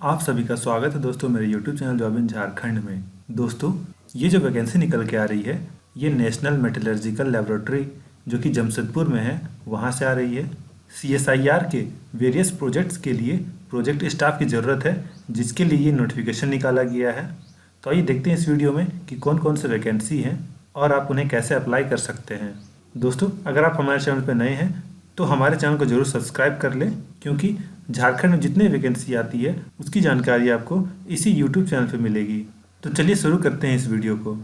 आप सभी का स्वागत है दोस्तों मेरे YouTube channel job in Jharkhand में। दोस्तों, ये जो वैकेंसी निकल के आ रही है, ये नेशनल मेटलर्जिकल लेबोरेटरी जो कि जमशेदपुर में है, वहाँ से आ रही है। CSIR के वेरियस प्रोजेक्ट्स के लिए प्रोजेक्ट स्टाफ की ज़रूरत है, जिसके लिए ये नोटिफिकेशन निकाला गया है। तो आइए देखते हैं इस वीडियो में कि कौन कौन से वैकेंसी हैं और आप उन्हें कैसे अप्लाई कर सकते हैं। दोस्तों, अगर आप हमारे चैनल पर नए हैं तो हमारे चैनल को जरूर सब्सक्राइब कर लें, क्योंकि झारखंड में जितने वैकेंसी आती है उसकी जानकारी आपको इसी यूट्यूब चैनल पे मिलेगी। तो चलिए शुरू करते हैं इस वीडियो को।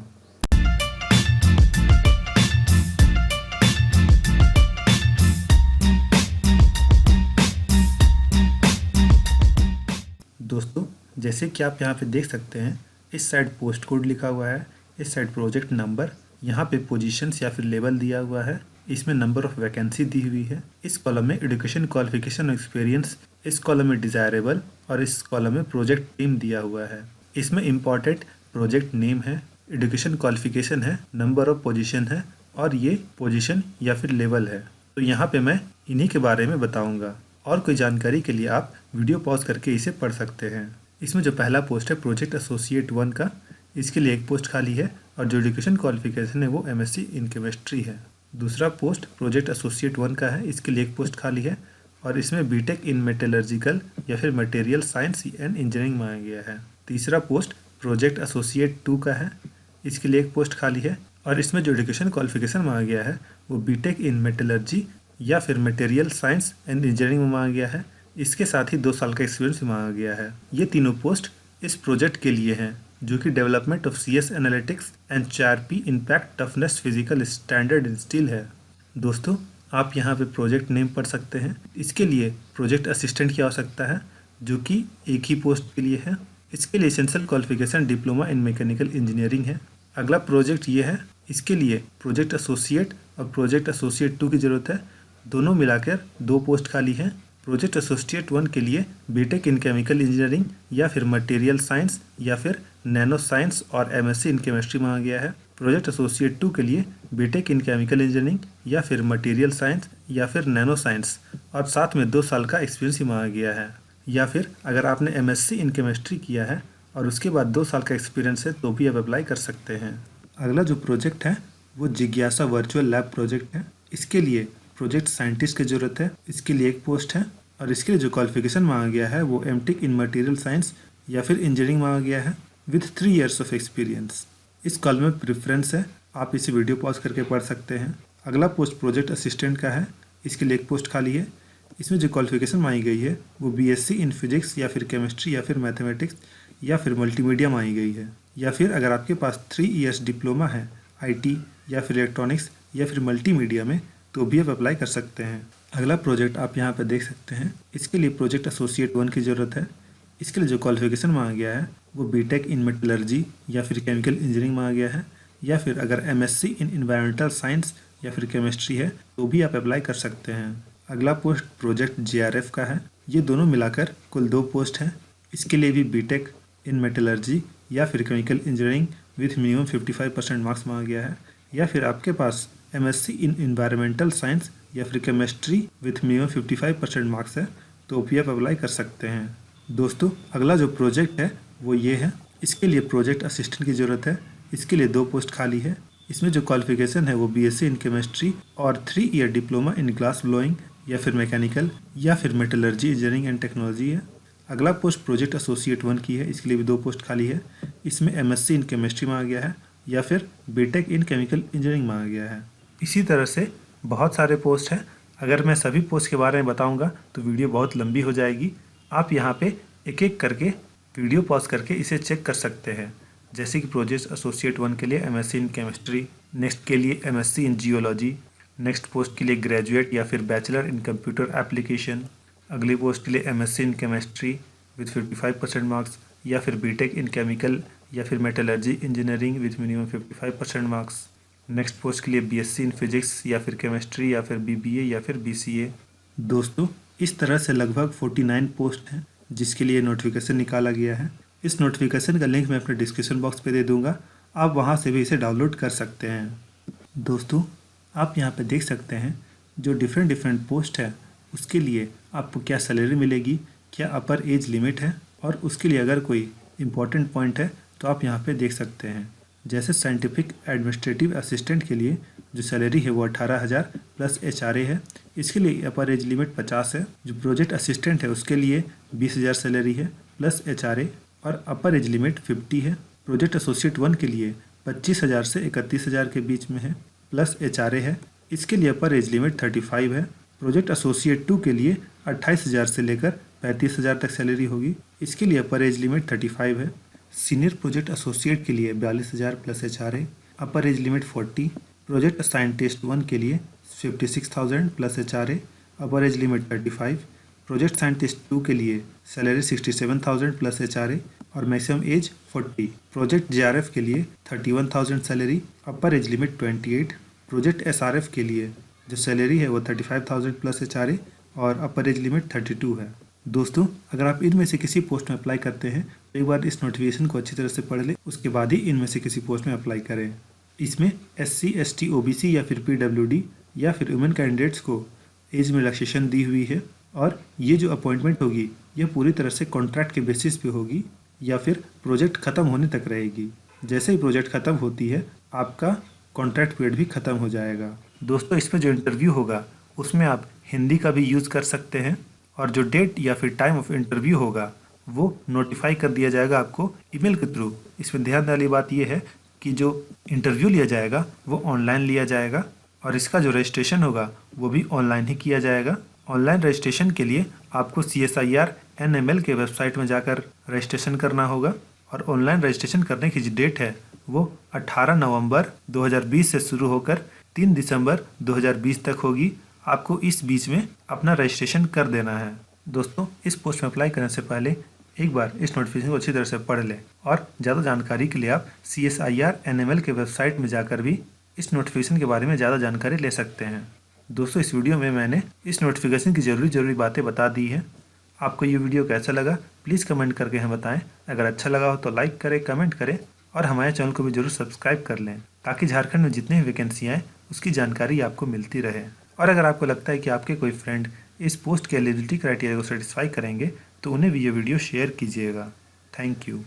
दोस्तों, जैसे कि आप यहाँ पे देख सकते हैं, इस साइड पोस्ट कोड लिखा हुआ है, इस साइड प्रोजेक्ट नंबर, यहाँ पे पोजीशंस या फिर लेवल दिया हुआ है, इसमें नंबर ऑफ वैकेंसी दी हुई है, इस कॉलम में एजुकेशन क्वालिफिकेशन और एक्सपीरियंस, इस कॉलम में डिज़ायरेबल और इस कॉलम में प्रोजेक्ट टीम दिया हुआ है। इसमें इम्पॉर्टेंट प्रोजेक्ट नेम है, एजुकेशन क्वालिफिकेशन है, नंबर ऑफ पोजीशन है और ये पोजीशन या फिर लेवल है। तो यहाँ पे मैं इन्हीं के बारे में बताऊँगा और कोई जानकारी के लिए आप वीडियो पॉज करके इसे पढ़ सकते हैं। इसमें जो पहला पोस्ट है प्रोजेक्ट एसोसिएट 1 का, इसके लिए एक पोस्ट खाली है और जो एजुकेशन क्वालिफिकेशन है वो MSc इन केमिस्ट्री है। दूसरा पोस्ट प्रोजेक्ट एसोसिएट 1 का है, इसके लिए एक पोस्ट खाली है और इसमें बीटेक इन मेटलर्जिकल या फिर मटेरियल साइंस एंड इंजीनियरिंग मांगा गया है। तीसरा पोस्ट प्रोजेक्ट एसोसिएट 2 का है, इसके लिए एक पोस्ट खाली है और इसमें जो एजुकेशन क्वालिफिकेशन मांगा गया है वो बीटेक इन मेटलर्जी या फिर मटेरियल साइंस एंड इंजीनियरिंग में मांगा गया है। इसके साथ ही 2 साल का एक्सपीरियंस भी मांगा गया है। ये तीनों पोस्ट इस प्रोजेक्ट के लिए हैं, जो कि development of CS analytics and HRP impact toughness physical standard in steel है। दोस्तों, आप यहाँ पे प्रोजेक्ट नेम पढ़ सकते हैं। इसके लिए प्रोजेक्ट असिस्टेंट की आवश्यकता है, जो कि एक ही पोस्ट के लिए है। इसके लिए essential qualification diploma in mechanical engineering है। अगला प्रोजेक्ट ये है, इसके लिए प्रोजेक्ट एसोसिएट और प्रोजेक्ट एसोसिएट 2 की ज़रूरत है। दोनों मिलाकर 2 पोस्ट खाली हैं। प्रोजेक्ट एसोसिएट 1 के लिए बीटेक इन केमिकल इंजीनियरिंग या फिर मटेरियल साइंस या फिर नैनो साइंस और MSc इन केमिस्ट्री मांगा गया है। प्रोजेक्ट एसोसिएट 2 के लिए बीटेक इन केमिकल इंजीनियरिंग या फिर मटेरियल साइंस या फिर नैनो साइंस और साथ में 2 साल का एक्सपीरियंस ही मांगा गया है। या फिर अगर आपने MSc इन केमिस्ट्री किया है और उसके बाद 2 साल का एक्सपीरियंस है तो भी आप अप्लाई कर सकते हैं। अगला जो प्रोजेक्ट है वो जिज्ञासा वर्चुअल लैब प्रोजेक्ट है। इसके लिए प्रोजेक्ट साइंटिस्ट की ज़रूरत है, इसके लिए एक पोस्ट है और इसके लिए जो क्वालिफिकेशन मांगा गया है वो MTech इन मटेरियल साइंस या फिर इंजीनियरिंग मांगा गया है विथ 3 ईयर्स ऑफ एक्सपीरियंस। इस कॉलम में प्रेफरेंस है, आप इसे वीडियो पॉज करके पढ़ सकते हैं। अगला पोस्ट प्रोजेक्ट असिस्टेंट का है, इसके लिए एक पोस्ट खाली है। इसमें जो क्वालिफिकेशन मांगी गई है वो BSc इन फिजिक्स या फिर केमिस्ट्री या फिर मैथमेटिक्स या फिर मल्टीमीडिया मांगी गई है। या फिर अगर आपके पास 3 ईयर्स डिप्लोमा है IT या फिर इलेक्ट्रॉनिक्स या फिर मल्टीमीडिया में तो भी आप अप्लाई कर सकते हैं। अगला प्रोजेक्ट आप यहाँ पर देख सकते हैं, इसके लिए प्रोजेक्ट एसोसिएट 1 की ज़रूरत है। इसके लिए जो क्वालिफिकेशन मांगा गया है वो बीटेक इन मेटलर्जी या फिर केमिकल इंजीनियरिंग मांगा गया है। या फिर अगर MSc इन इन्वायरमेंटल साइंस या फिर केमिस्ट्री है तो भी आप अप्लाई कर सकते हैं। अगला पोस्ट प्रोजेक्ट JRF का है। ये दोनों मिलाकर कुल 2 पोस्ट हैं। इसके लिए भी बीटेक इन मेटलर्जी या फिर chemical engineering with minimum 55% marks मांगा गया है। या फिर आपके पास MSc इन इन्वायरमेंटल साइंस या फिर केमिस्ट्री विथ मिनिमम 55% मार्क्स है तो भी आप अप्लाई कर सकते हैं। दोस्तों, अगला जो प्रोजेक्ट है वो ये है। इसके लिए प्रोजेक्ट असिस्टेंट की ज़रूरत है। इसके लिए 2 पोस्ट खाली है। इसमें जो क्वालिफिकेशन है वो BSc इन केमिस्ट्री और 3 year diploma in glass blowing या फिर मैकेनिकल या फिर मेटलर्जी इंजीनियरिंग एंड टेक्नोलॉजी है। अगला पोस्ट प्रोजेक्ट एसोसिएट 1 की है, इसके लिए भी 2 पोस्ट खाली है। इसमें MSc इन केमिस्ट्री मांगा गया है या फिर बीटेक इन केमिकल इंजीनियरिंग मांगा गया है। इसी तरह से बहुत सारे पोस्ट हैं। अगर मैं सभी पोस्ट के बारे में बताऊंगा तो वीडियो बहुत लंबी हो जाएगी। आप यहाँ पे एक एक करके वीडियो पॉज करके इसे चेक कर सकते हैं। जैसे कि प्रोजेक्ट एसोसिएट 1 के लिए MSc इन केमिस्ट्री, नेक्स्ट के लिए MSc इन जियोलॉजी, नेक्स्ट पोस्ट के लिए ग्रेजुएट या फिर बैचलर इन कंप्यूटर एप्लीकेशन, अगली पोस्ट के लिए MSc in chemistry with 55% marks या फिर बीटेक इन केमिकल या फिर metallurgy engineering with minimum 55% marks. Next post के लिए BSc इन फिजिक्स या फिर केमिस्ट्री या फिर BBA या फिर BCA। दोस्तों, इस तरह से लगभग 49 पोस्ट हैं जिसके लिए नोटिफिकेशन निकाला गया है। इस नोटिफिकेशन का लिंक मैं अपने डिस्क्रिप्शन बॉक्स पे दे दूंगा, आप वहां से भी इसे डाउनलोड कर सकते हैं। दोस्तों, आप यहाँ पे देख सकते हैं जो डिफरेंट पोस्ट है उसके लिए आपको क्या सैलरी मिलेगी, क्या अपर एज लिमिट है और उसके लिए अगर कोई इम्पोर्टेंट पॉइंट है तो आप यहाँ पे देख सकते हैं। जैसे साइंटिफिक एडमिनिस्ट्रेटिव असिस्टेंट के लिए जो सैलरी है वो 18,000 प्लस HRA है। इसके लिए अपर एज लिमिट 50 है। जो प्रोजेक्ट असिस्टेंट है उसके लिए 20,000 सैलरी है प्लस HRA और अपर एज लिमिट 50 है। प्रोजेक्ट एसोसिएट 1 के लिए 25,000 से 31,000 के बीच में है प्लस HRA है। इसके लिए अपर एज लिमिट 35 है। प्रोजेक्ट एसोसिएट 2 के लिए 28,000 से लेकर 35,000 तक सैलरी होगी। इसके लिए अपर एज लिमिट 35 है। सीनियर प्रोजेक्ट एसोसिएट के लिए 42,000 प्लस HRA, अपर एज लिमिट 40। प्रोजेक्ट साइंटिस्ट 1 के लिए 56,000 प्लस HRA, अपर एज लिमिट 35। प्रोजेक्ट साइंटिस्ट 2 के लिए सैलरी 67,000 प्लस HRA और मैक्सिमम एज 40। प्रोजेक्ट JRF के लिए 31,000 सैलरी, अपर एज लिमिट 28। प्रोजेक्ट SRF के लिए जो सैलरी है वो 35,000 प्लस HRA और अपर एज लिमिट 32 है। दोस्तों, अगर आप इनमें से किसी पोस्ट में अप्लाई करते हैं तो एक बार इस नोटिफिकेशन को अच्छी तरह से पढ़ लें, उसके बाद ही इनमें से किसी पोस्ट में अप्लाई करें। इसमें SC, ST, OBC या फिर PWD या फिर वुमेन कैंडिडेट्स को एज में रिलैक्सेशन दी हुई है और ये जो अपॉइंटमेंट होगी यह पूरी तरह से कॉन्ट्रैक्ट के बेसिस पे होगी या फिर प्रोजेक्ट ख़त्म होने तक रहेगी। जैसे ही प्रोजेक्ट ख़त्म होती है आपका कॉन्ट्रैक्ट पीरियड भी ख़त्म हो जाएगा। दोस्तों, इसमें जो इंटरव्यू होगा उसमें आप हिंदी का भी यूज़ कर सकते हैं और जो डेट या फिर टाइम ऑफ इंटरव्यू होगा वो नोटिफाई कर दिया जाएगा आपको ईमेल के थ्रू। इसमें ध्यान देने वाली बात यह है कि जो इंटरव्यू लिया जाएगा वो ऑनलाइन लिया जाएगा और इसका जो रजिस्ट्रेशन होगा वो भी ऑनलाइन ही किया जाएगा। ऑनलाइन रजिस्ट्रेशन के लिए आपको CSIR NML के वेबसाइट में जाकर रजिस्ट्रेशन करना होगा और ऑनलाइन रजिस्ट्रेशन करने की जो डेट है वो 18 नवंबर 2020 से शुरू होकर 3 दिसंबर 2020 तक होगी। आपको इस बीच में अपना रजिस्ट्रेशन कर देना है। दोस्तों, इस पोस्ट में अप्लाई करने से पहले एक बार इस नोटिफिकेशन को अच्छी तरह से पढ़ लें और ज़्यादा जानकारी के लिए आप CSIR NML के वेबसाइट में जाकर भी इस नोटिफिकेशन के बारे में ज़्यादा जानकारी ले सकते हैं। दोस्तों, इस वीडियो में मैंने इस नोटिफिकेशन की ज़रूरी बातें बता दी हैं। आपको ये वीडियो कैसा लगा प्लीज़ कमेंट करके हमें बताएं। अगर अच्छा लगा हो तो लाइक करें, कमेंट करें और हमारे चैनल को भी जरूर सब्सक्राइब कर लें ताकि झारखंड में जितनी भी वैकेंसियाँ हैं उसकी जानकारी आपको मिलती रहे। और अगर आपको लगता है कि आपके कोई फ्रेंड इस पोस्ट के एलिजिबिलिटी क्राइटेरिया को सेटिस्फाई करेंगे तो उन्हें भी ये वीडियो शेयर कीजिएगा। Thank you.